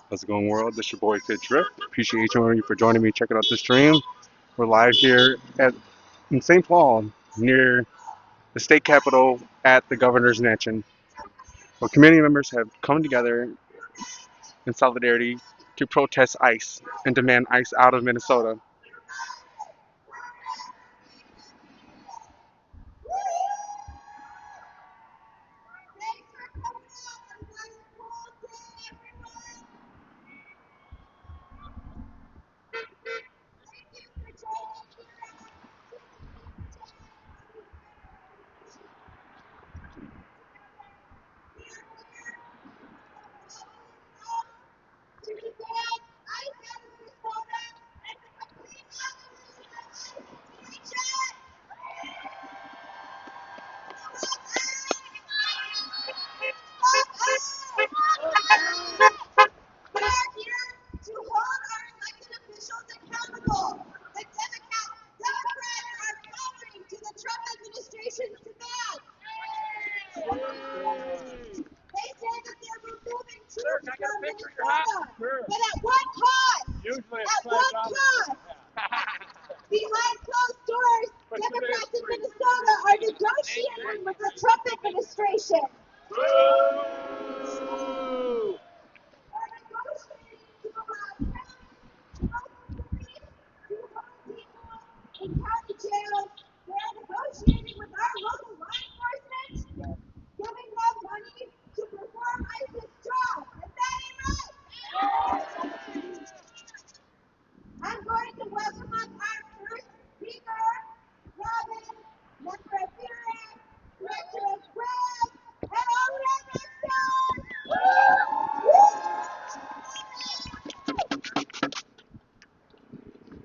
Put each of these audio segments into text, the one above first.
How's it going, world? This your boy Kid Drift. Appreciate each one of you for joining me, checking out the stream. We're live here in St. Paul, near the state capitol at the governor's mansion, where community members have come together in solidarity to protest ICE and demand ICE out of Minnesota.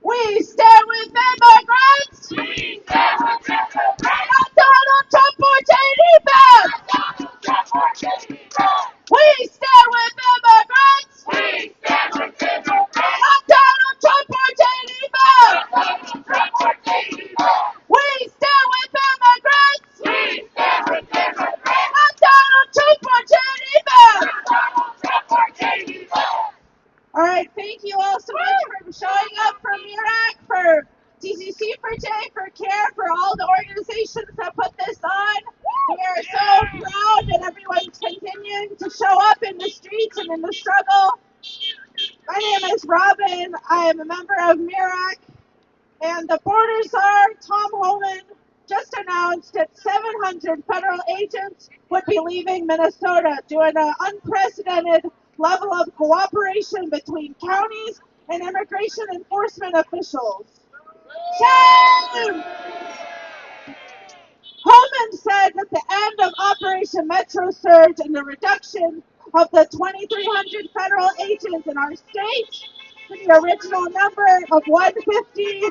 We stand with immigrants! Not Donald Trump or JD Vance! We stand with immigrants! Not Donald Trump or JD Vance! We stand with immigrants! Not Donald Trump or JD Vance! All right, thank you all so much for showing up for MIRAC, for TCC for J, for CARE, for all the organizations that put this on. We are so proud that everyone's continuing to show up in the streets and in the struggle. My name is Robin. I am a member of MIRAC, and the border czar, Tom Homan, just announced that 700 federal agents would be leaving Minnesota due to an unprecedented level of cooperation between counties and immigration enforcement officials. Shame! Homan said that the end of Operation Metro Surge and the reduction of the 2,300 federal agents in our state to the original number of 150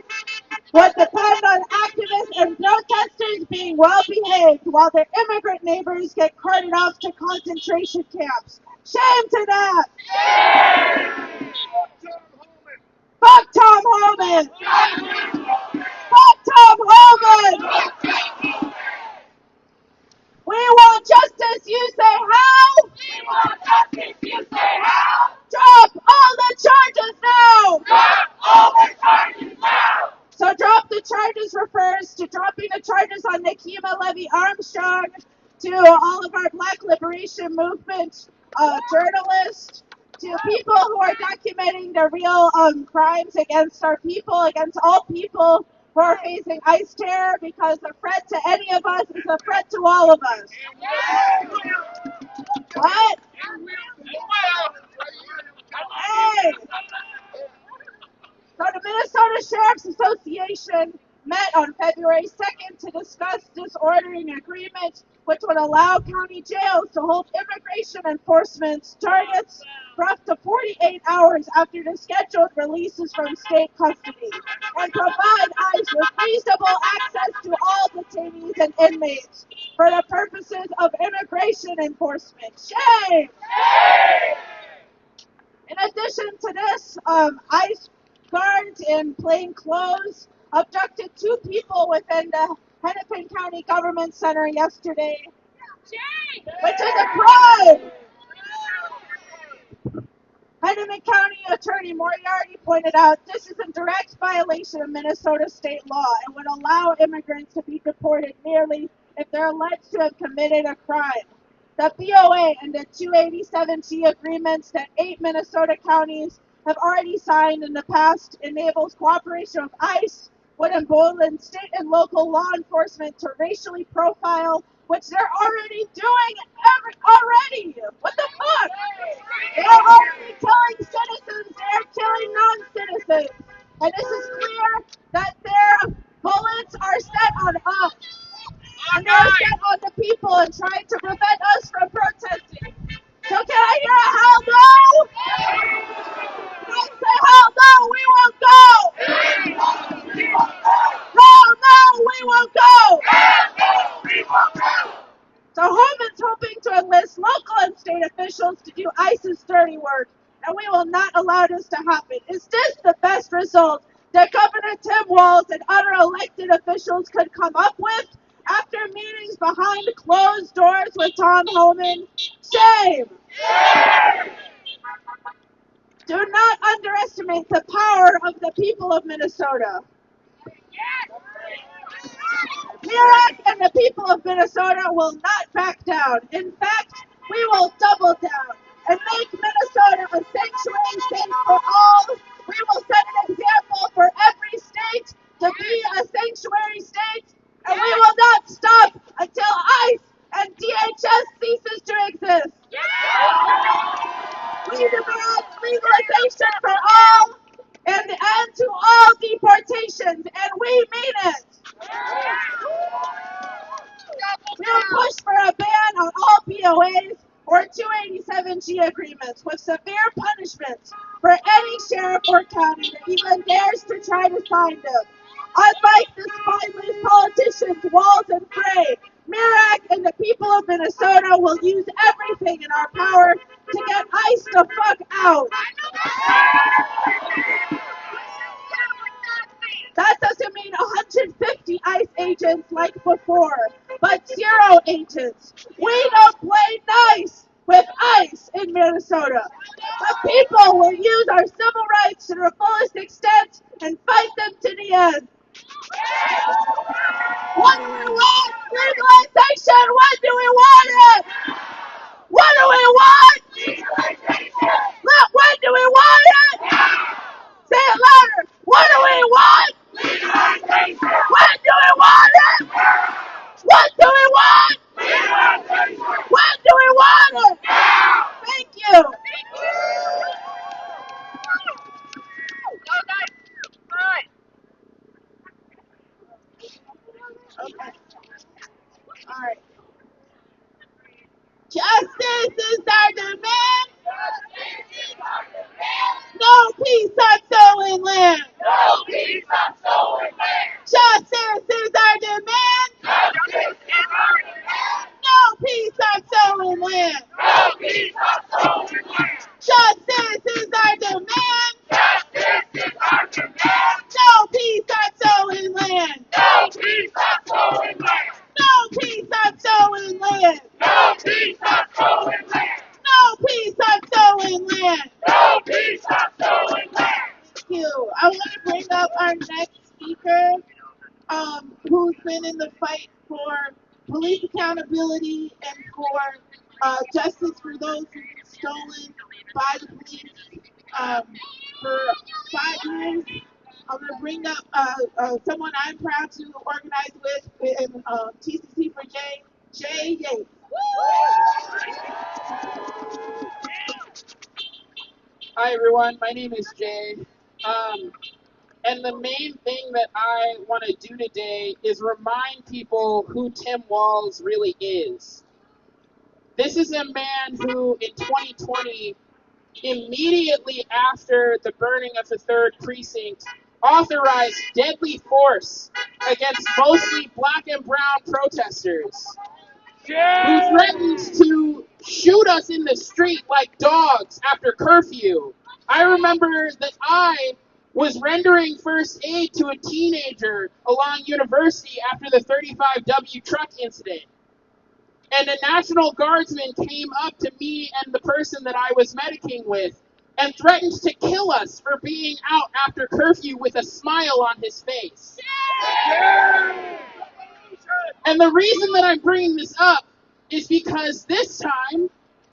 would depend on activists and protesters being well behaved while their immigrant neighbors get carted off to concentration camps. Shame to that! Fuck Tom Homan! Fuck Tom Homan! We want justice, you say how? Drop all the charges now! So drop the charges refers to dropping the charges on Nikema Levy Armstrong, to all of our Black Liberation Movement journalists, to people who are documenting the real crimes against our people, against all people who are facing ICE terror, because a threat to any of us is a threat to all of us. What? Hey! So the Minnesota Sheriff's Association met on February 2nd to discuss this ordering agreement, which would allow county jails to hold immigration enforcement targets for up to 48 hours after the scheduled releases from state custody, and provide ICE with reasonable access to all detainees and inmates for the purposes of immigration enforcement. Shame! In addition to this, ICE guards in plain clothes abducted 2 people within the Hennepin County Government Center yesterday. which is a crime. Hennepin County Attorney Moriarty pointed out this is a direct violation of Minnesota state law and would allow immigrants to be deported merely if they're alleged to have committed a crime. The BOA and the 287G agreements that 8 Minnesota counties have already signed in the past enables cooperation with ICE, would embolden state and local law enforcement to racially profile, which they're already doing already. What the fuck? They're already killing citizens. They're killing non-citizens. And this is clear that their bullets are set on us. And they're set on the people and trying to prevent us from protesting. So can I hear a hell no? I say hell no, we won't go. Hell no, we won't go. So Holman's hoping to enlist local and state officials to do ICE's dirty work, and we will not allow this to happen. Is this the best result that Governor Tim Walz and other elected officials could come up with after meetings behind closed doors with Tom Homan? Shame! Do not underestimate the power of the people of Minnesota. Murak and the people of Minnesota will not back down. In fact, we will double down and make Minnesota a sanctuary state for all. We will set an example for every state to be a sanctuary state, and we will not stop until ICE and DHS ceases to exist. We demand legalization for all and the end to all deportations, and we mean it. We will push for a ban on all BOAs or 287G agreements with severe punishments for any sheriff or county that even dares to try to sign them. Unlike the spineless politicians Walz and Frey, Murak and the people of Minnesota will use everything in our power to get ICE the fuck out. That doesn't mean 150 ICE agents like before, but 0 agents. We don't play nice with ICE in Minnesota. The people will use our civil rights to the fullest extent and fight them to the end. What do we want? Legalization! When do we want it? What do we want? Look, when do we want it? Say it louder. What do we want? When do we want it? What do we want? When do we want it? Thank you. Okay. All right. Justice is our demand. No peace on stolen land. Justice is our demand. No peace on stolen land. Justice is our demand. No peace on stolen land. No peace on stolen land. No peace on stolen land. Thank you. I want to bring up our next speaker, who's been in the fight for police accountability and for justice for those who've been stolen by the police for 5 years. I'm going to bring up someone I'm proud to organize with in TCC for Jay Yates. Hi everyone, my name is Jay. And the main thing that I want to do today is remind people who Tim Walz really is. This is a man who in 2020, immediately after the burning of the 3rd precinct, authorized deadly force against mostly black and brown protesters. Who threatened to shoot us in the street like dogs after curfew. I remember that I was rendering first aid to a teenager along University after the 35W truck incident. And a National Guardsman came up to me and the person that I was medicing with and threatened to kill us for being out after curfew with a smile on his face. And the reason that I'm bringing this up is because this time,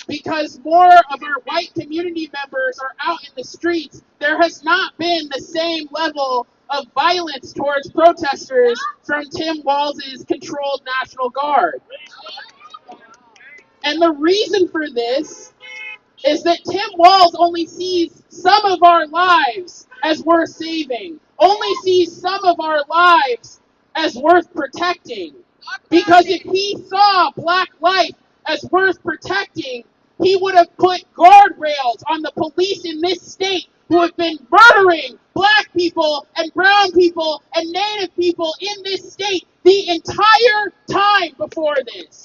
because more of our white community members are out in the streets, there has not been the same level of violence towards protesters from Tim Walz' controlled National Guard. And the reason for this is that Tim Walz only sees some of our lives as worth saving, only sees some of our lives as worth protecting. Because if he saw black life as worth protecting, he would have put guardrails on the police in this state who have been murdering black people and brown people and native people in this state the entire time before this.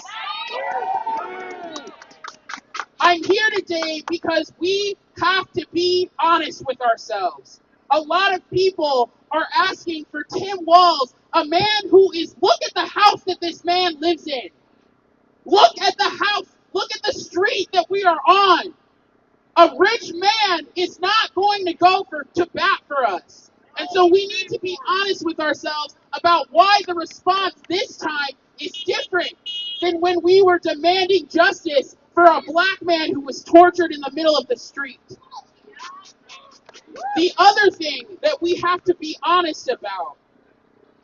I'm here today because we have to be honest with ourselves. A lot of people are asking for Tim Walz, a man who is, look at the house that this man lives in. Look at the house, look at the street that we are on. A rich man is not going to go to bat for us. And so we need to be honest with ourselves about why the response this time is different than when we were demanding justice for a black man who was tortured in the middle of the street. The other thing that we have to be honest about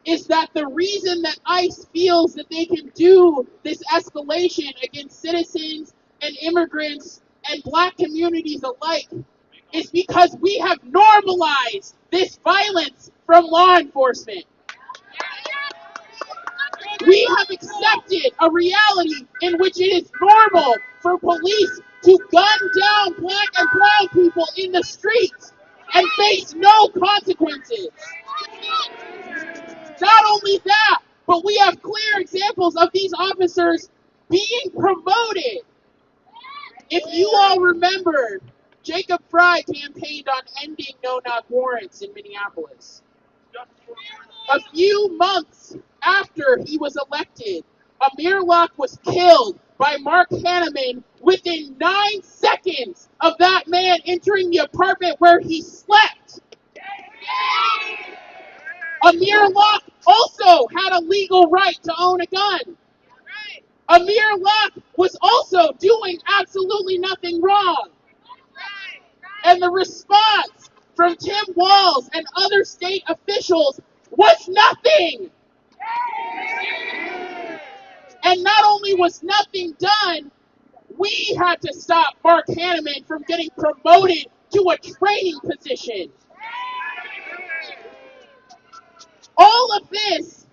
is that the reason that ICE feels that they can do this escalation against citizens and immigrants and black communities alike is because we have normalized this violence from law enforcement. We have accepted a reality in which it is normal for police to gun down black and brown people in the streets and face no consequences. Not only that, but we have clear examples of these officers being promoted. If you all remember, Jacob Fry campaigned on ending no-knock warrants in Minneapolis. A few months after he was elected, Amir Locke was killed by Mark Hanneman within 9 seconds of that man entering the apartment where he slept. Amir Locke also had a legal right to own a gun. Amir Locke was also doing absolutely nothing wrong. And the response from Tim Walz and other state officials was nothing. And not only was nothing done, we had to stop Mark Hanneman from getting promoted to a training position. All of this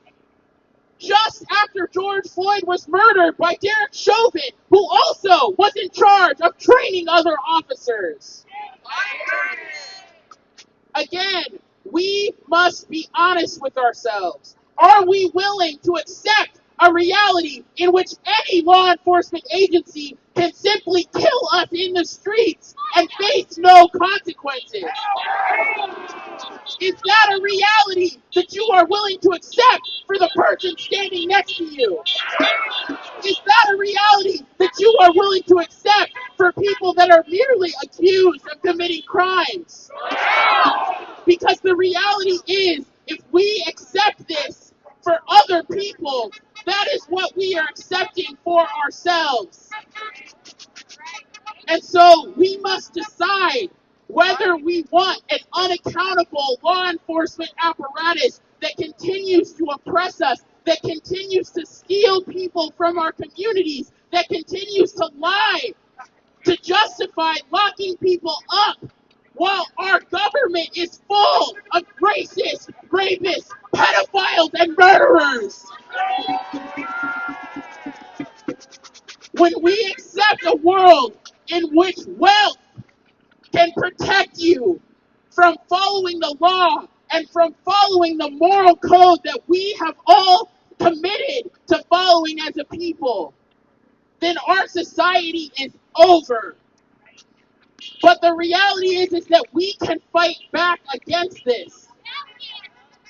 just after George Floyd was murdered by Derek Chauvin, who also was in charge of training other officers. Again, we must be honest with ourselves. Are we willing to accept a reality in which any law enforcement agency can simply kill us in the streets and face no consequences? Is that a reality that you are willing to accept for the person standing next to you? Is that a reality that you are willing to accept for people that are merely accused of committing crimes? Because the reality is, if we accept this for other people, that is what we are accepting for ourselves. And so we must decide whether we want an unaccountable law enforcement apparatus that continues to oppress us, that continues to steal people from our communities, that continues to lie, to justify locking people up, while our government is full of racist, rapists, pedophiles, and murderers. When we accept a world in which wealth can protect you from following the law and from following the moral code that we have all committed to following as a people, then our society is over. But the reality is that we can fight back against this.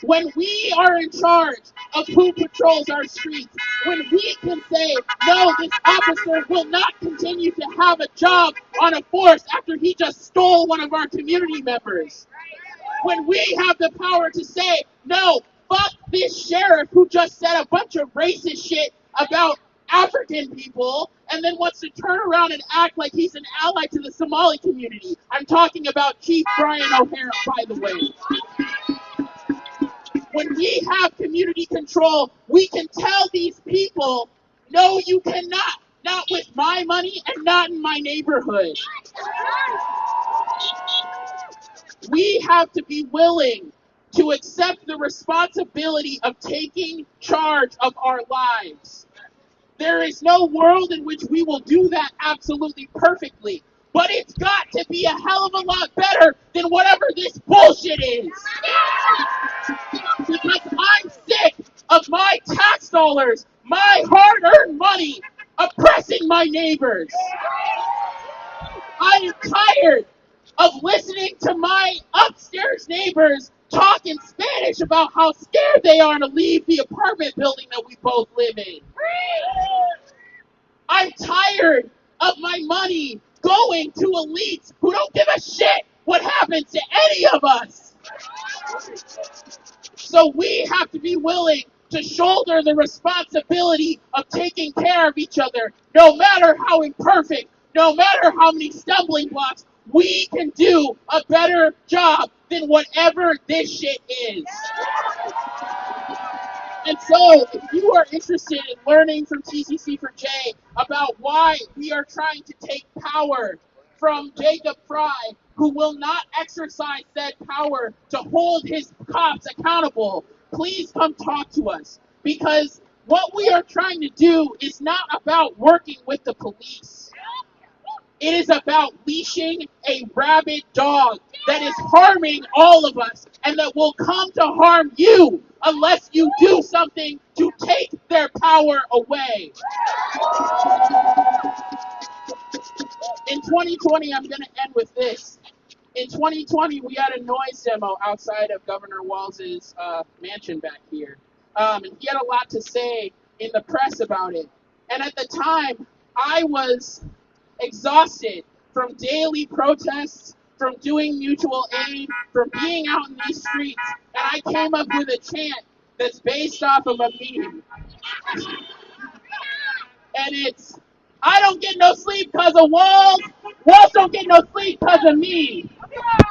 When we are in charge of who patrols our streets, when we can say, no, this officer will not continue to have a job on a force after he just stole one of our community members. When we have the power to say, no, fuck this sheriff who just said a bunch of racist shit about African people and then wants to turn around and act like he's an ally to the Somali community. I'm talking about Chief Brian O'Hara, by the way. When we have community control, we can tell these people, no, you cannot. Not with my money and not in my neighborhood. We have to be willing to accept the responsibility of taking charge of our lives. There is no world in which we will do that absolutely perfectly, but it's got to be a hell of a lot better than whatever this bullshit is. Because I'm sick of my tax dollars, my hard-earned money, oppressing my neighbors. I am tired of listening to my upstairs neighbors talk in Spanish about how scared they are to leave the apartment building that we both live in. I'm tired of my money going to elites who don't give a shit what happens to any of us. So we have to be willing to shoulder the responsibility of taking care of each other, no matter how imperfect, no matter how many stumbling blocks. We can do a better job than whatever this shit is. And so, if you are interested in learning from TCC for J about why we are trying to take power from Jacob Fry, who will not exercise that power to hold his cops accountable, please come talk to us. Because what we are trying to do is not about working with the police. It is about leashing a rabid dog that is harming all of us and that will come to harm you unless you do something to take their power away. In 2020, I'm going to end with this. In 2020, we had a noise demo outside of Governor Walz's mansion back here. And he had a lot to say in the press about it. And at the time, I was exhausted from daily protests, from doing mutual aid, from being out in these streets, and I came up with a chant that's based off of a meme. And it's, I don't get no sleep because of walls, walls don't get no sleep because of me.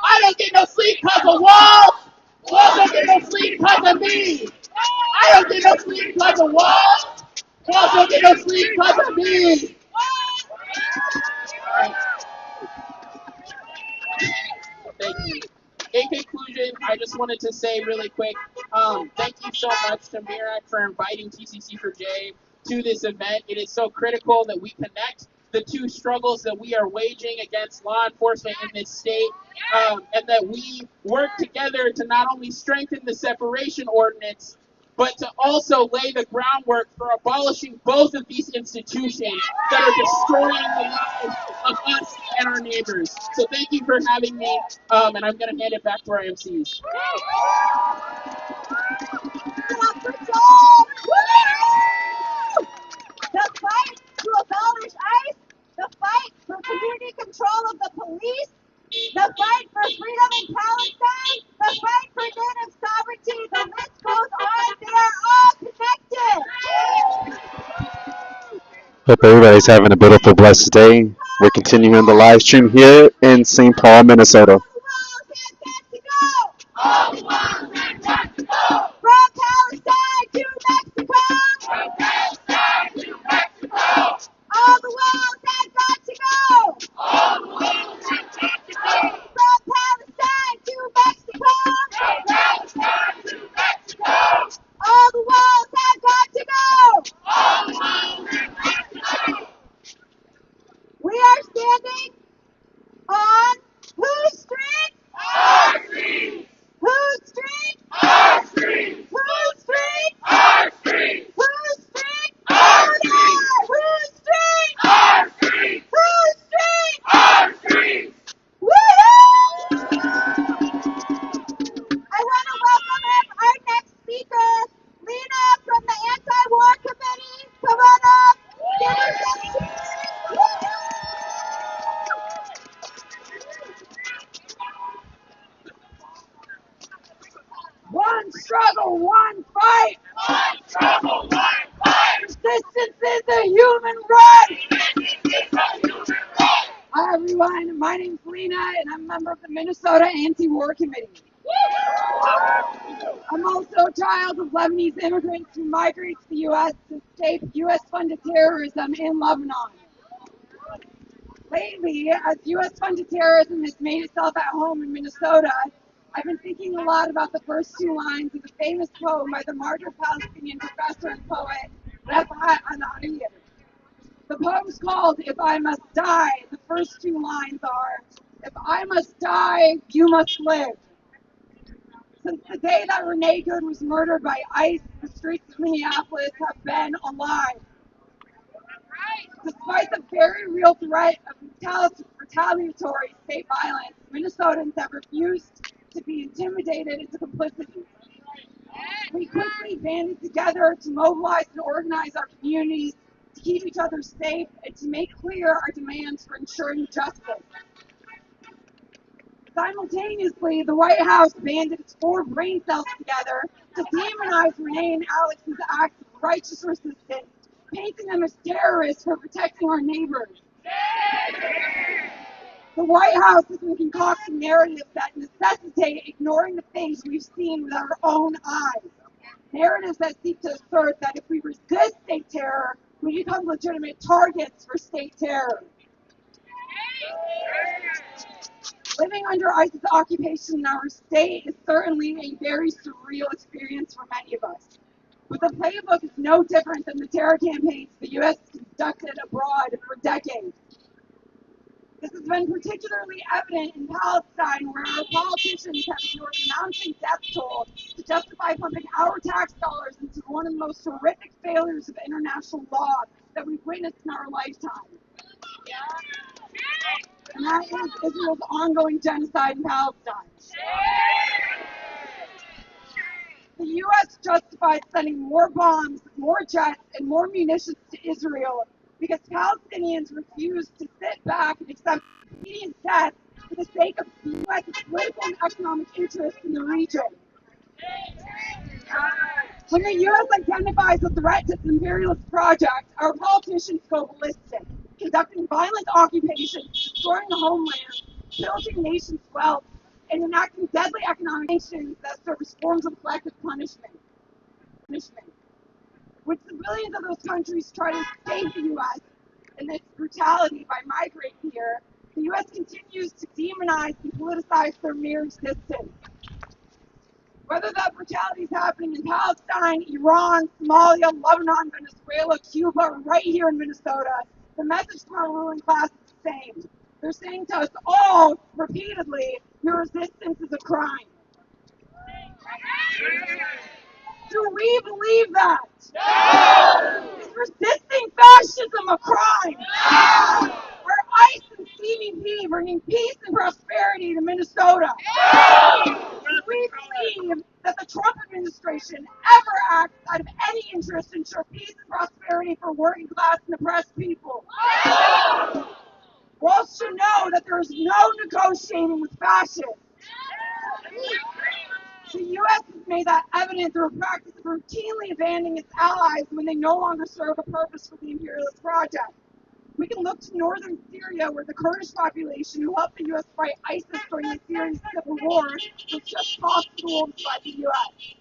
I don't get no sleep because of walls, walls don't get no sleep because of me. I don't get no sleep because of walls, walls don't get no sleep because of me. Thank you. In conclusion, I just wanted to say really quick, thank you so much to Mirak for inviting TCC for J to this event. It is so critical that we connect the two struggles that we are waging against law enforcement in this state, and that we work together to not only strengthen the separation ordinance, but to also lay the groundwork for abolishing both of these institutions that are destroying the lives of us and our neighbors. So thank you for having me, and I'm going to hand it back to our MCs. The fight to abolish ICE, the fight for community control of the police, the fight for freedom in Palestine, the fight for native sovereignty, the list goes on. They are all connected. Hope everybody's having a beautiful, blessed day. We're continuing the live stream here in St. Paul, Minnesota. All the walls have got to go. From Palestine to Mexico. From Palestine to Mexico. All the walls have got to go. All the walls have got to go. From Palestine to Mexico. From Palestine to Mexico. All the walls have got to go. All the walls have got to go. We are standing on whose street? Hi everyone, my name's Lena and I'm a member of the Minnesota Anti-War Committee. I'm also a child of Lebanese immigrants who migrated to the U.S. to escape U.S.-funded terrorism in Lebanon. Lately, as U.S.-funded terrorism has made itself at home in Minnesota, I've been thinking a lot about the first two lines of the famous poem by the martyred Palestinian professor and poet Rafat al-Hariri. The poem's called If I Must Die. The first two lines are, if I must die, you must live. Since the day that Renee Good was murdered by ICE, the streets of Minneapolis have been alive. Despite the very real threat of retaliatory state violence, Minnesotans have refused to be intimidated into complicity. We quickly banded together to mobilize and organize our communities, to keep each other safe, and to make clear our demands for ensuring justice. Simultaneously, the White House banded its four brain cells together to demonize Renee and Alex's acts of righteous resistance, painting them as terrorists for protecting our neighbors. The White House has been concocting narratives that necessitate ignoring the things we've seen with our own eyes. Narratives that seek to assert that if we resist state terror, we become legitimate targets for state terror. Living under ISIS occupation in our state is certainly a very surreal experience for many of us. But the playbook is no different than the terror campaigns the U.S. conducted abroad for decades. This has been particularly evident in Palestine, where our politicians have ignored the mounting death toll to justify pumping our tax dollars into one of the most horrific failures of international law that we've witnessed in our lifetime. And that is Israel's ongoing genocide in Palestine. The U.S. justified sending more bombs, more jets, and more munitions to Israel because Palestinians refused to sit back and accept immediate death for the sake of the U.S.'s political and economic interests in the region. When the U.S. identifies a threat to its imperialist project, our politicians go ballistic, conducting violent occupations, destroying the homeland, pillaging nations' wealth, and enacting deadly economic sanctions that serve as forms of collective punishment. When civilians of those countries try to escape the U.S. and its brutality by migrating here, the U.S. continues to demonize and politicize their mere existence. Whether that brutality is happening in Palestine, Iran, Somalia, Lebanon, Venezuela, Cuba, or right here in Minnesota, the message from our ruling class is the same. They're saying to us all, repeatedly, your resistance is a crime. Do we believe that? No! Is resisting fascism a crime? No! Are ICE and CBP bringing peace and prosperity to Minnesota? No! Do we believe that the Trump administration ever acts out of any interest to ensure peace and prosperity for working class and oppressed people? No! Wall should know that there is no negotiating with fascists. The U.S. has made that evident through a practice of routinely abandoning its allies when they no longer serve a purpose for the imperialist project. We can look to northern Syria, where the Kurdish population who helped the U.S. fight ISIS during the Syrian civil war was just tossed to the wolves by the U.S.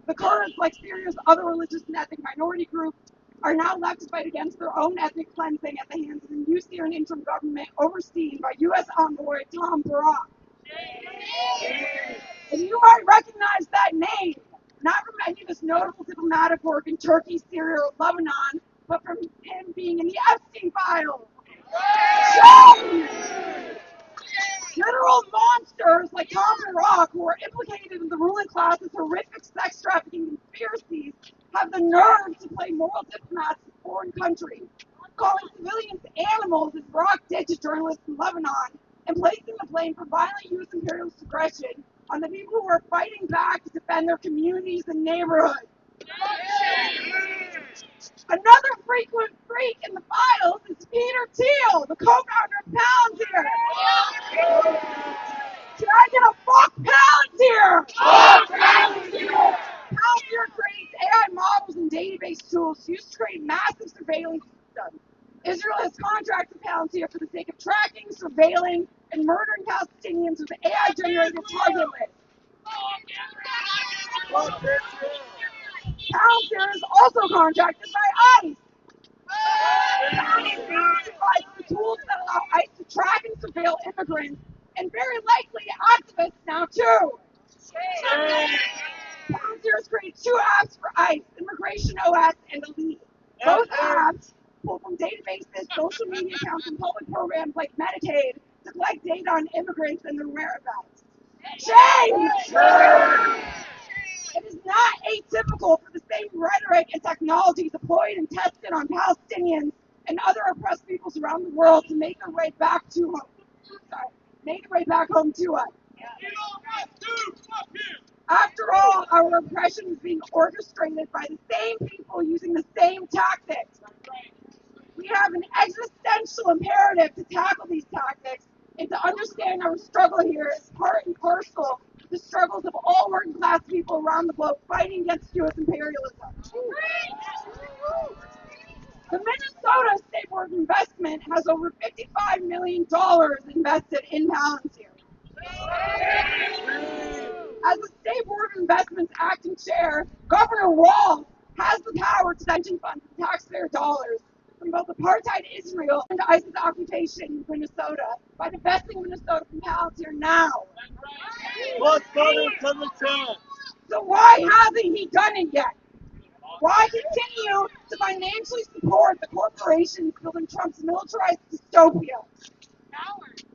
The Kurds, like Syria's other religious and ethnic minority groups, are now left to fight against their own ethnic cleansing at the hands of a new Syrian interim government overseen by U.S. envoy Tom Barak. And you might recognize that name, not from any of his notable diplomatic work in Turkey, Syria, or Lebanon, but from him being in the Epstein files. Literal monsters like Tom Barak, who are implicated in the ruling class's horrific sex trafficking conspiracies, have the nerve to play moral diplomats in foreign countries, calling civilians animals as Barak did to journalists in Lebanon, and placing the blame for violent U.S. imperialist aggression on the people who are fighting back to defend their communities and neighborhoods. Another frequent freak in the files is Peter Thiel, the co-founder of Palantir. Can I get a fuck Palantir? Palantir creates AI models and database tools used to create massive surveillance systems. Israel has contracted Palantir for the sake of tracking, surveilling, and murdering Palestinians with AI-generated target lists. Palantir is also contracted by ICE. Palantir provides the tools that allow ICE to track and surveil immigrants, and very likely activists now too. Palantir has created two apps for ICE, Immigration OS and Elite. Both apps pull from databases, social media accounts, and public programs like Medicaid to collect data on immigrants and their whereabouts. Change! It is not atypical for the same rhetoric and technology deployed and tested on Palestinians and other oppressed peoples around the world to make their way back to home to us. After all, our oppression is being orchestrated by the same people using the same tactics. We have an existential imperative to tackle these tactics and to understand our struggle here is part and parcel to the struggles of all working class people around the globe fighting against U.S. imperialism. The Minnesota State Board of Investment has over $55 million invested in Palantir. As the State Board of Investment's acting chair, Governor Walz has the power to pension fund taxpayer dollars from both apartheid Israel and ISIS occupation in Minnesota by divesting Minnesota from Palantir now. So why hasn't he done it yet? Why continue to financially support the corporations building Trump's militarized dystopia?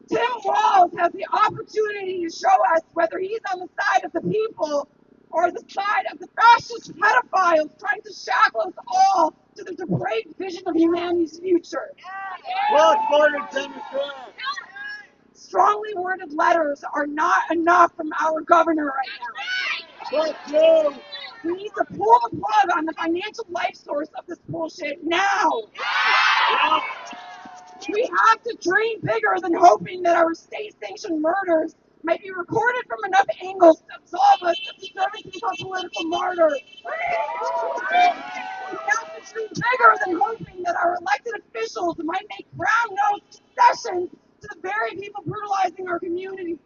Tim Walz has the opportunity to show us whether he's on the side of the people or the side of the fascist pedophiles trying to shackle us all to the depraved vision of humanity's future. Strongly worded letters are not enough from our governor right now. We need to pull the plug on the financial life source of this bullshit now. We have to dream bigger than hoping that our state-sanctioned murders might be recorded from enough angles to absolve us of deserving people political martyrs. We have to dream bigger than hoping that our elected officials might make brown-nosed concessions to the very people brutalizing our community.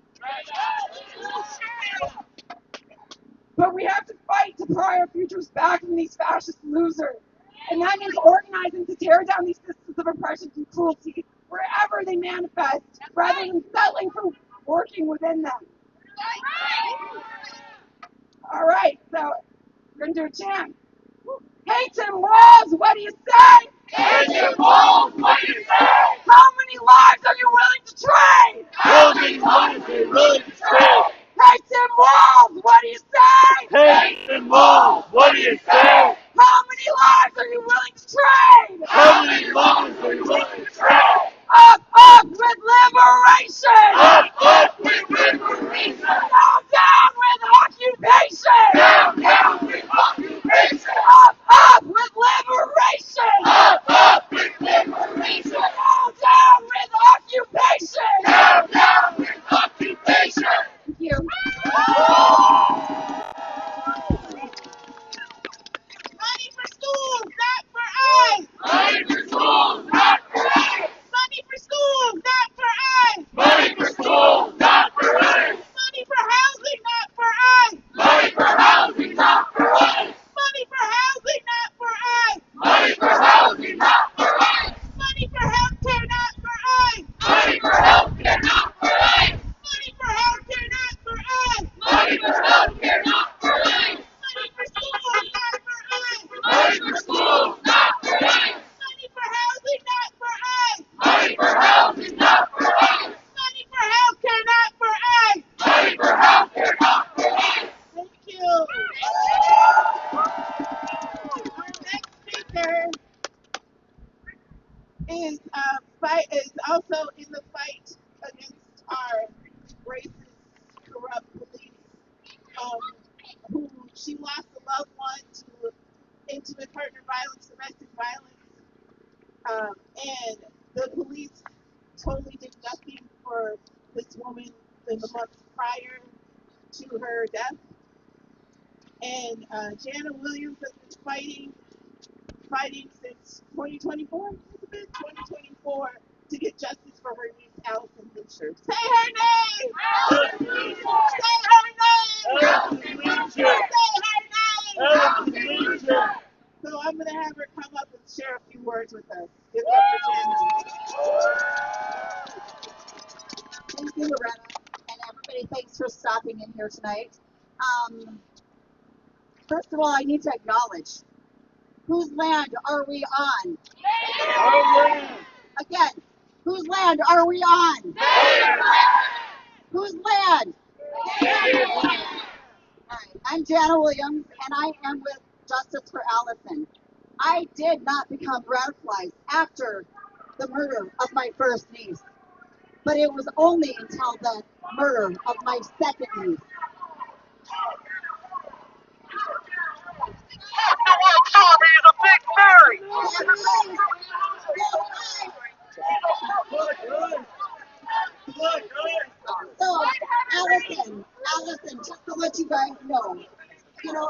But we have to fight to pry our futures back from these fascist losers. And that means organizing to tear down these systems of oppression and cruelty wherever they manifest, rather than settling for working within them. All right, so we're going to do a chant. Hey, Tim Walz, what do you say? Hey, Tim Walz, what do you say? How many lives are you willing to trade? How many lives are you willing to trade? Hey, Tim Walz, what do you say? Hey, Tim Walz, what do you say? How many lives are you willing to trade? How many lives are you willing to trade? Up with liberation! Up with liberation! Down with occupation! Down with occupation! Up with liberation! Up with liberation! Down with occupation! Down with occupation! Thank you. Money for schools, not for us! Money for schools, not for us! Money for schools, not for us! Money for schools, not for us! Money for housing, not for us! Money for housing, not for us! Money for housing, not for us! Money for housing, not for us! Money for healthcare, not for us! Money for healthcare, not for us! Money for healthcare, not for us! Money for healthcare, not for us! Money for schools, not for us! Money for schools, not for us! Money for housing, not for us! Money for housing, not for us! Money for healthcare, not for us! Money for healthcare, not for us! Thank you. Our next speaker is also in the fight against our racist, corrupt police, who she lost a loved one to intimate partner violence, domestic violence, and the police totally did nothing for this woman in the months prior to her death. And Jana Williams has been fighting since 2024. Elizabeth 2024 to get justice for her niece, Allison Lucier. Say her name! Allison Lucier! Say her name! Allison Lucier! Say her name! Allison Lucier! So I'm going to have her come up and share a few words with us. Give it up for Shannon. Thank you, Loretta. And everybody, thanks for stopping in here tonight. First of all, I need to acknowledge, whose land are we on? Again, whose land are we on? Whose land? All right, I'm Jana Williams, and I am with Justice for Allison. I did not become radicalized after the murder of my first niece, but it was only until the murder of my second niece. The World Army is a big Mary! So, Allison, just to let you guys know,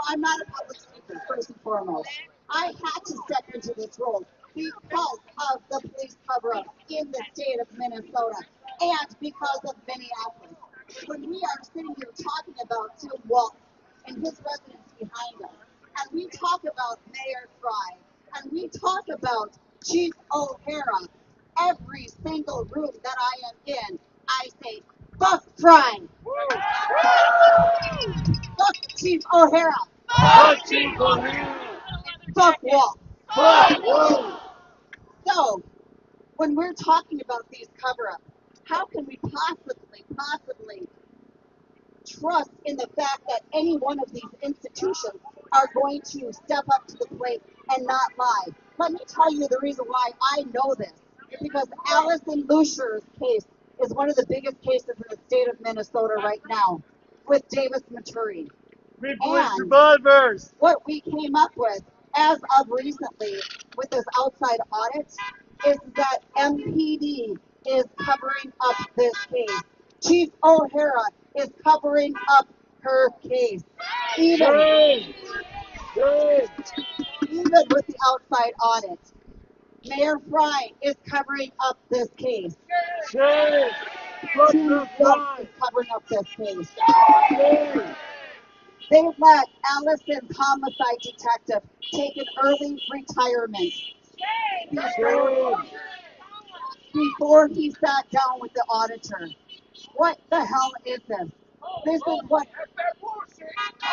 I'm not a public speaker, first and foremost. I had to step into this role because of the police cover-up in the state of Minnesota and because of Minneapolis. When we are sitting here talking about Tim Walz and his residence behind us, and we talk about Mayor Fry, and we talk about Chief O'Hara, every single room that I am in, I say, fuck Fry! Fuck Chief O'Hara! Fuck Walz! So, when we're talking about these cover-ups, how can we possibly trust in the fact that any one of these institutions are going to step up to the plate and not lie? Let me tell you the reason why I know this. Because Allison Lucier's case is one of the biggest cases in the state of Minnesota right now with Davis Maturi. And survivors! what we came up with as of recently with this outside audit is that MPD is covering up this case. Chief O'Hara is covering up her case. Even with the outside audit. Mayor Fry is covering up this case. Chief Walz is covering up this case. They let Allison's homicide detective take an early retirement before he sat down with the auditor. What the hell is this? This is what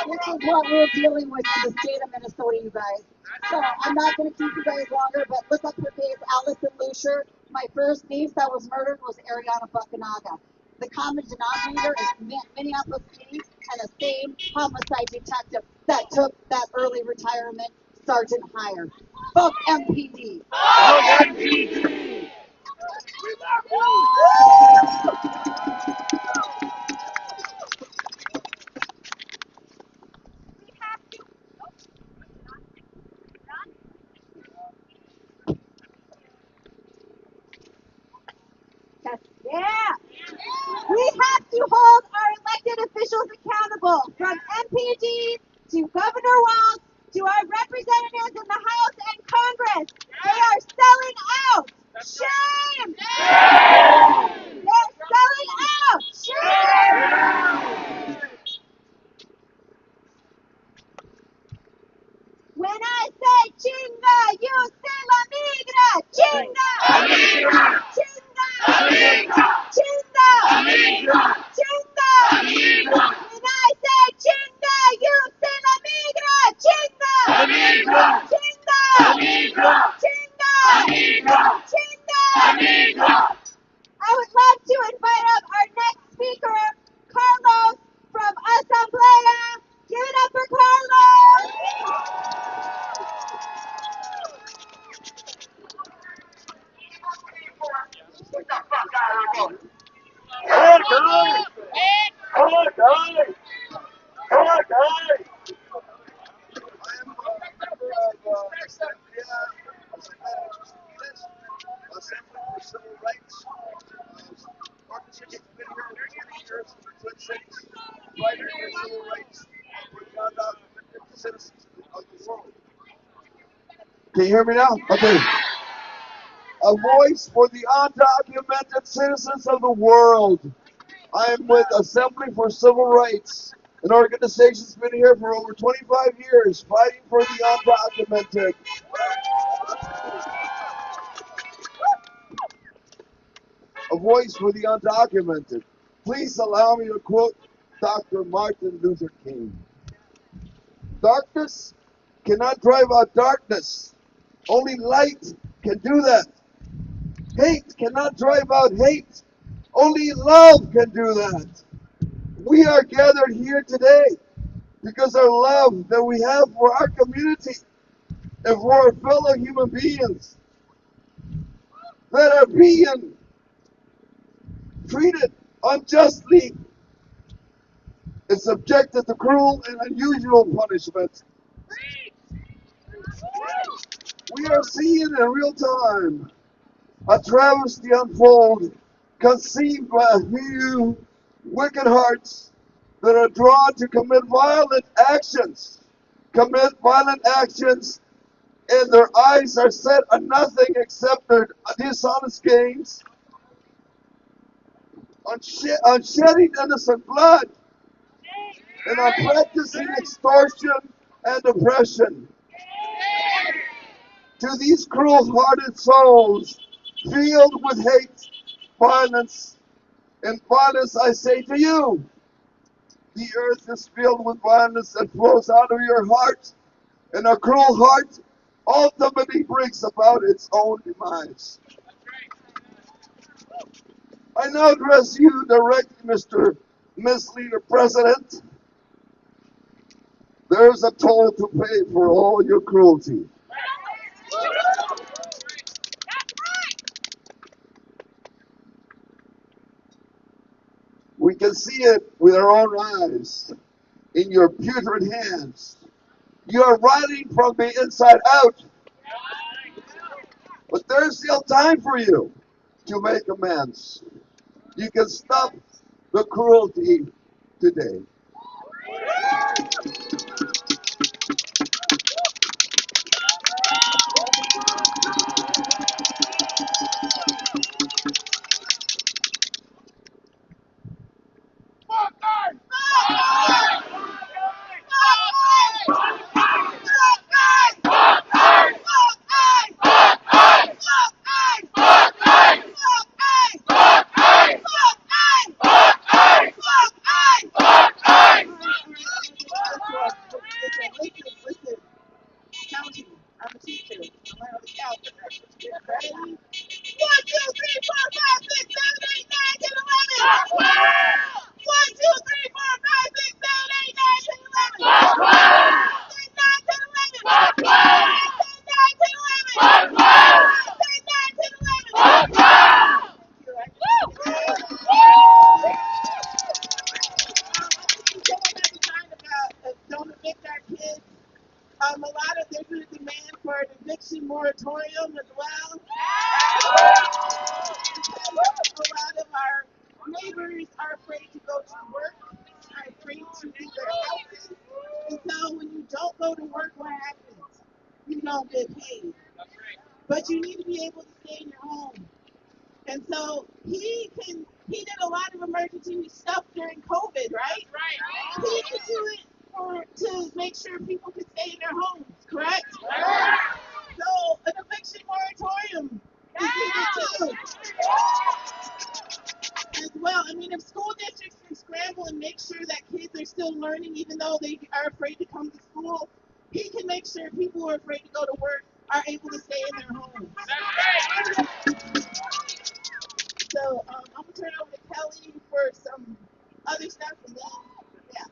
we're dealing with in the state of Minnesota, you guys. So I'm not going to keep you guys longer, but look up her case, Allison Lucier. My first niece that was murdered was Ariana Buckanaga. The common denominator is Minneapolis City and the same homicide detective that took that early retirement, Sergeant Hire. Fuck MPD. Yeah. We have to hold our elected officials accountable, from MPD to Governor Walz to our representatives in the House and Congress. They are selling out. Shame! They're selling out. Shame! When I say chinga, you say la migra. Chinga! Chinga! Chinga! Chinga! When I say chinga, you say la migra. Chinga! Chinga! Chinga! Chinga! I would love to invite up our next speaker, Carlos from Asamblea. Give it up for Carlos! Assembly for Civil Rights. Organization's been here over 20 years in the Twin Cities, fighting for civil rights for citizens of the world. Can you hear me now? Okay. a voice for the undocumented citizens of the world. I am with Assembly for Civil Rights, an organization that's been here for over 25 years, fighting for the undocumented. A voice for the undocumented. Please allow me to quote Dr. Martin Luther King. Darkness cannot drive out darkness. Only light can do that. Hate cannot drive out hate. Only love can do that. We are gathered here today because our love that we have for our community and for our fellow human beings that are being treated unjustly and subjected to cruel and unusual punishment. We are seeing in real time a travesty unfold conceived by a few wicked hearts that are drawn to commit violent actions, and their eyes are set on nothing except their dishonest gains, on shedding innocent blood, and on practicing extortion and oppression. To these cruel-hearted souls, filled with hate, violence, I say to you, the earth is filled with violence that flows out of your heart, and a cruel heart ultimately brings about its own demise. I now address you directly, Miss Leader President. There's a toll to pay for all your cruelty. We can see it with our own eyes in your putrid hands. You are rotting from the inside out. But there's still time for you to make amends. You can stop the cruelty today. Listen. Counting. I'm a teacher. I learn how to count. Ready? 1, 2, 3, 4, 5, 6, 7, 8, 9, 10, 11. 1, 2, 3, 4, 5, 6, 7, 8, 9, 10, 11. 10, 9, 10, 11. 10, 9, 10, 11. 10, 9, 10, 11. Don't evict our kids. A lot of there's a demand for an eviction moratorium as well. A lot of our neighbors are afraid to go to work, are afraid to leave their houses. And so when you don't go to work, what happens? You don't get paid. But you need to be able to stay in your home. And so he did a lot of emergency stuff during COVID, right? Right. He could do it to make sure people could stay in their homes, correct? So an eviction moratorium is needed too. As well, I mean, if school districts can scramble and make sure that kids are still learning even though they are afraid to come to school, he can make sure people who are afraid to go to work are able to stay in their homes. So I'm going to turn it over to Kelly for some other stuff and then, yeah.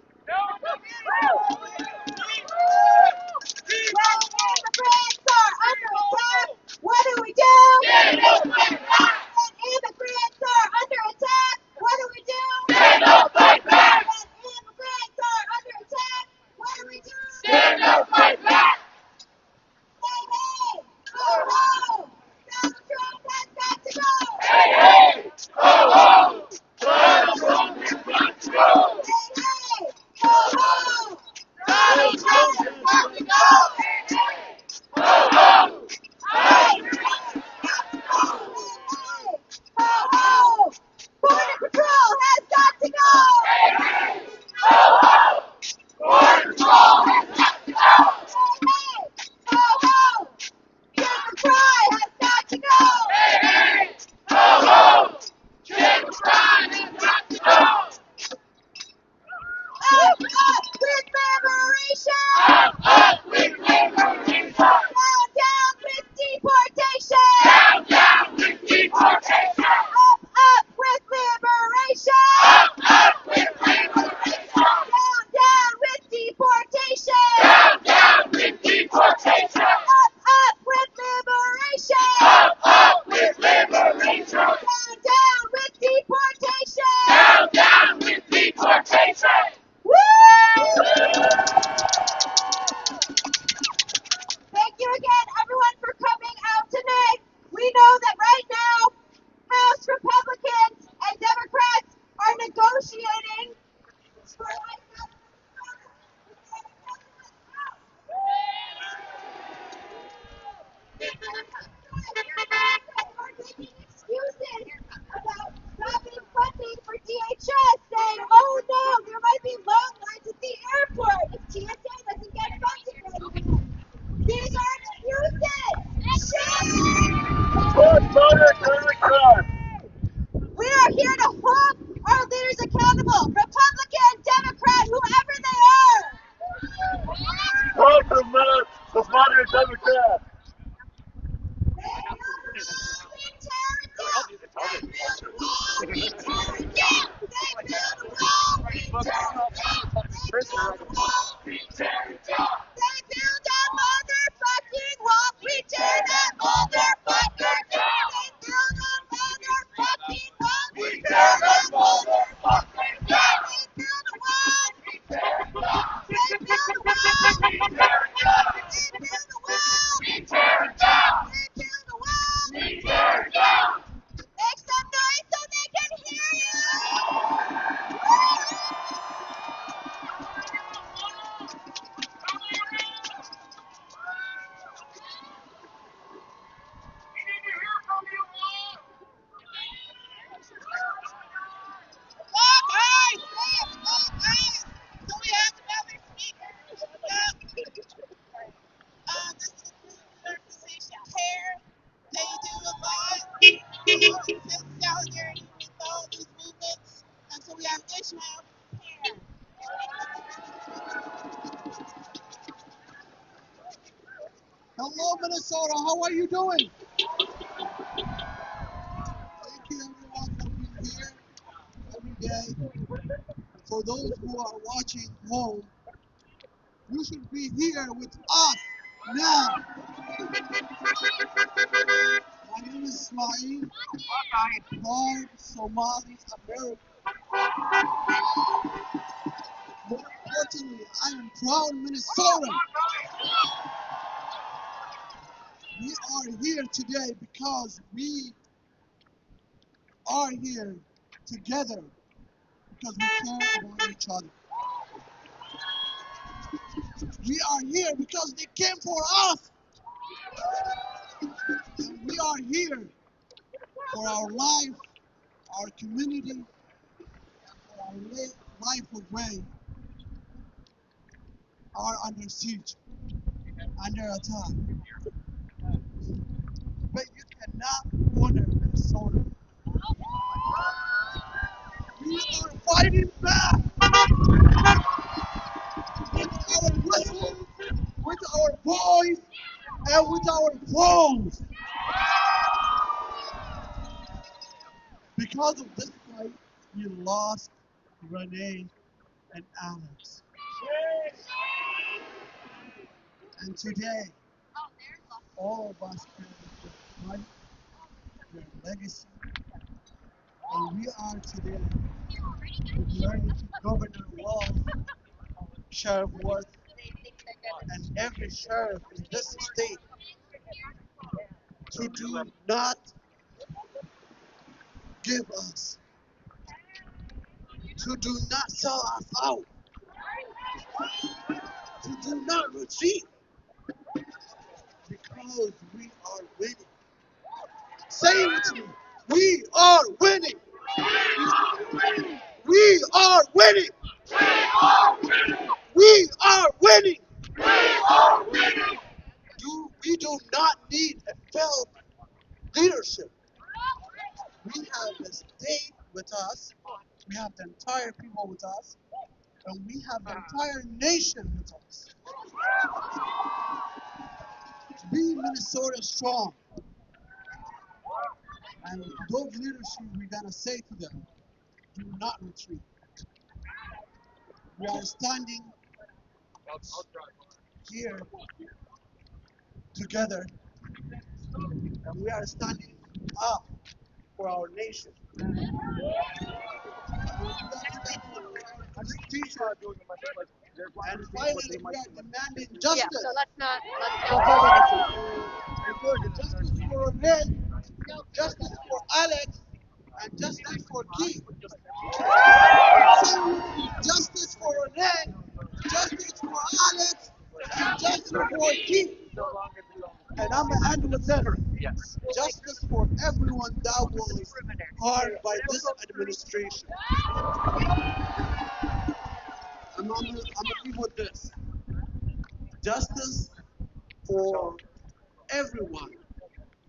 What do we do? When immigrants are under attack, what do we do? Stand up, fight back. When immigrants are under attack, what do we do? Stand up, fight back. Hey, hey, ho, ho. Donald Trump has got to go. Hey, hey, ho, ho. Donald Trump has got to go. Hey, hey, ho, ho. Donald Trump has got to go. Hey, hey, ho, Hello, Minnesota. How are you doing? Thank you, everyone, for being here every day. For those who are watching home, you should be here with us now. My name is Ismail. I'm proud Somali American. More importantly, I am proud Minnesotan. We are here today because we are here together because we care about each other. We are here because they came for us. And we are here for our life, our community, for our life of way are under siege, under attack. But you cannot corner Minnesota. We are fighting back with our whistles, with our voice, and with our phones. Because of this fight, we lost Renee and Alex. And today, all of us carry their fight, their legacy, and we are today declaring to Governor Walz, Sheriff Worth, and every sheriff in this state to do not give us, to do not sell us out, to do not retreat, because we are winning. Say it with me. We are winning. We are winning. We are winning. We do not need a failed leadership. We have the state with us. We have the entire people with us. And we have the entire nation with us. Be Minnesota strong. And those leadership, we gotta say to them, do not retreat. We are standing here together, and we are standing up for our nation. And finally, we are demanding justice. Yeah, so let's not go further. Justice for Renee, justice for Alex, and justice for Keith. Justice for Renee, justice for Alex, and justice for Keith. And I'm gonna end with this. Justice for everyone that was harmed by this administration. I'm gonna leave with this. Justice for everyone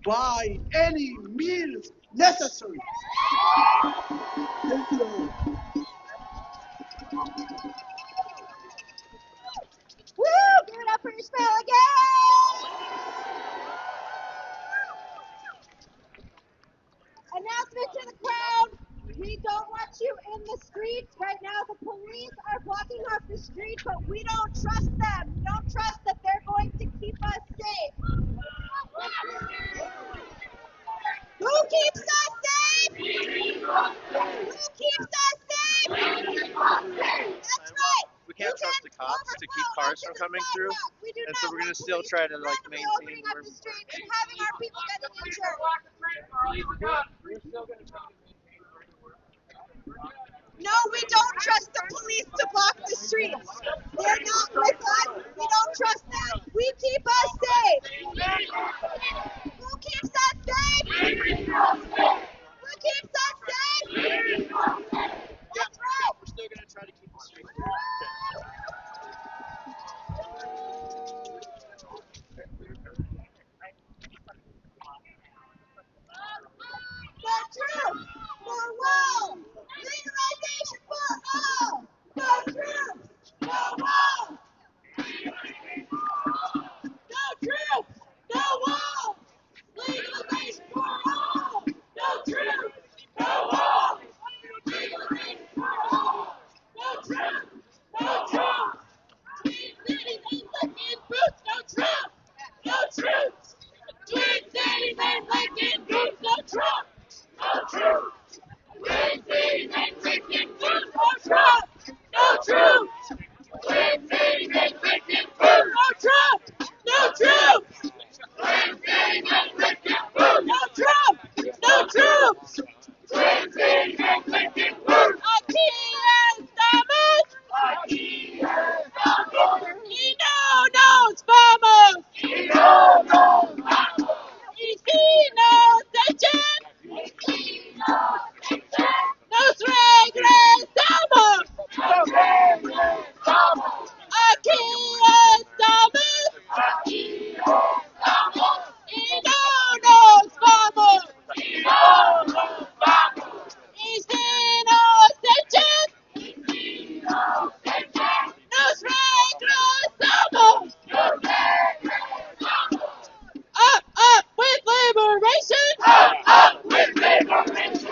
by any means necessary. Thank you. Woo! Give it up for your spell again! Announcement to the crowd. We don't want you in the streets. Right now, the police are blocking off the street, but we don't trust them. We don't trust that they're going to keep us safe. Who keeps us safe? cars from coming through, and so we're gonna still try to like maintain where we street and having our people getting injured. No, we don't trust the police to block the streets. They're not with us. We don't trust them. We keep us safe. Who keeps us safe? Who keeps us safe? That's right. we're still gonna try to keep the streets No truth, no wall. Legalization for all. No truth, no wall. No truth, no wall. Legalization for all. No truth, no wall. Legalization for all. No truth, no truth. Twin cities ain't licking boots. No truth, no truth. Twin cities ain't licking boots. No truth, no truth. Twin cities ain't licking boots. No truth, no truth. Twin cities ain't licking boots. No truth, no truth. Twin cities ain't licking boots. No truth, no truth. Twin cities ain't licking boots. Aquí estamos. Aquí estamos. Y no nos vamos. Y no nos vamos. Y si nos echan, nos regresamos. Nos regresamos. Aquí estamos. Aquí estamos. Y no nos vamos. Y no nos vamos. Y si nos echan, nos regresamos. Nos regresamos. Up with liberation. Up with liberation.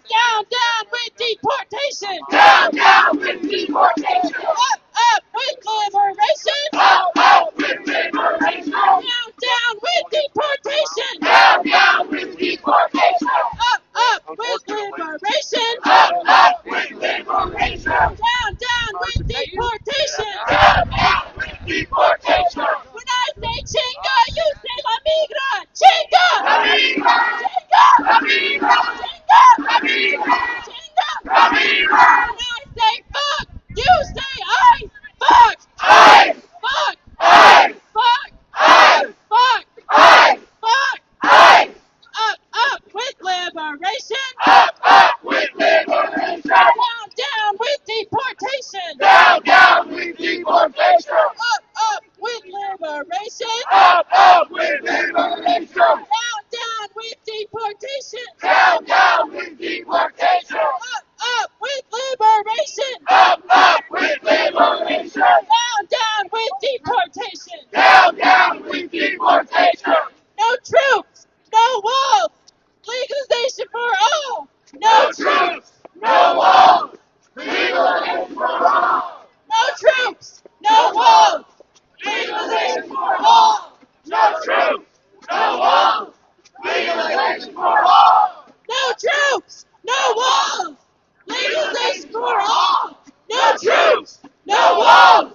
Down with deportation. Down with deportation. Up with liberation. Up with liberation. Down with deportation. Down with deportation. Up with liberation. Up with liberation. Down with deportation. Down with deportation. When I say chinga, you say la migra. Chinga! La migra! Chinga! La migra! Chinga! La migra! Chinga! La migra! When I say fuck, you say I. Fuck! I! Fuck! I! Fuck! I! Fuck! I! Fuck! I! Up with liberation. Up with liberation. Down with deportation. Down with deportation. Up with liberation. Up with liberation. Down with deportation. Down with deportation. Up with liberation. Up with liberation. Down with deportation. Down with deportation. No troops, no walls. Legalization for all. No troops, no walls. Legalization for all. No troops, no walls. Legalization for all. No troops, no walls. Legalization for all. No troops, no walls. Legalization for all. No troops, no walls.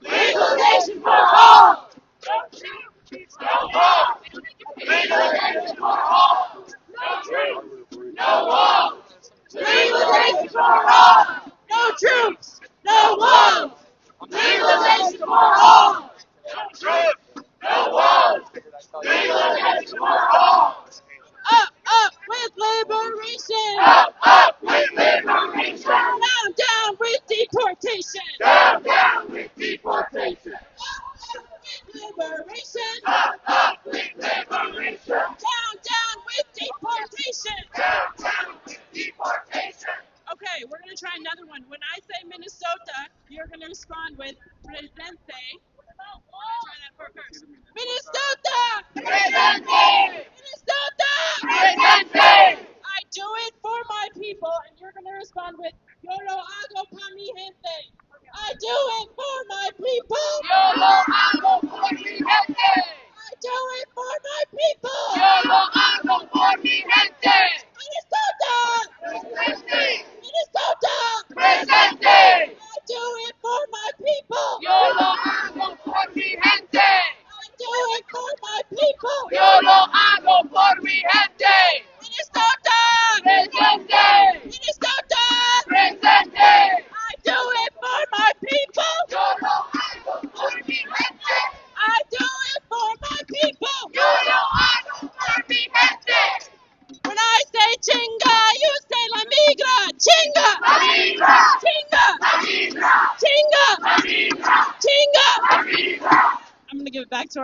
Legalization for all. No troops, no walls. Legalization for all. No troops, no walls. Legalization for all. No troops, no walls. Legalization for all. No troops, no walls. Legalization for all. Up with liberation. Up with liberation. Down with deportation. Down with deportation. Up with liberation. Up with liberation. Down with deportation. Down with deportation. Okay, we're going to try another one. When I say Minnesota, you're going to respond with presente. Try that for first. Minnesota! Presente! Minnesota! Presente! I do it for my people, and you're going to respond with Yo lo hago pa mi gente. I do it for my people. Yo lo hago por mi gente. I do it for my people. Yo lo hago por mi gente. Minnesota! Presente! Minnesota! Presente! I do it for my people. Yo lo hago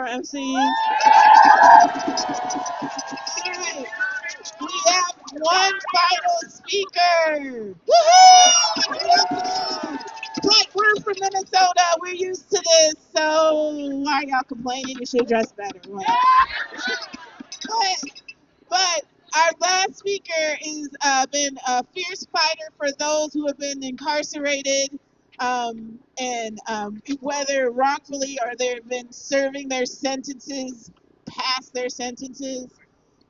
MCs. Alright, we have one final speaker. Woohoo! But we're from Minnesota. We're used to this, so why are y'all complaining? You should dress better. But our last speaker has been a fierce fighter for those who have been incarcerated, and whether wrongfully or they've been serving their sentences, past their sentences.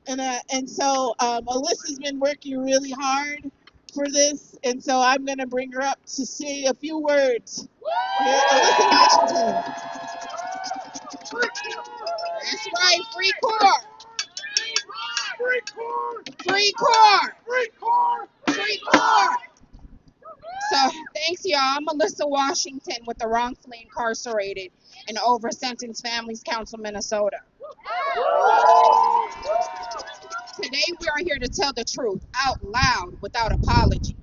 And so Alyssa's been working really hard for this, and so I'm going to bring her up to say a few words. Alyssa Washington. That's right, free core. Free core. Free core. Free core. Free core. So thanks, y'all. I'm Alyssa Washington with the Wrongfully Incarcerated and Over Sentenced Families Council, Minnesota. Today we are here to tell the truth out loud without apology.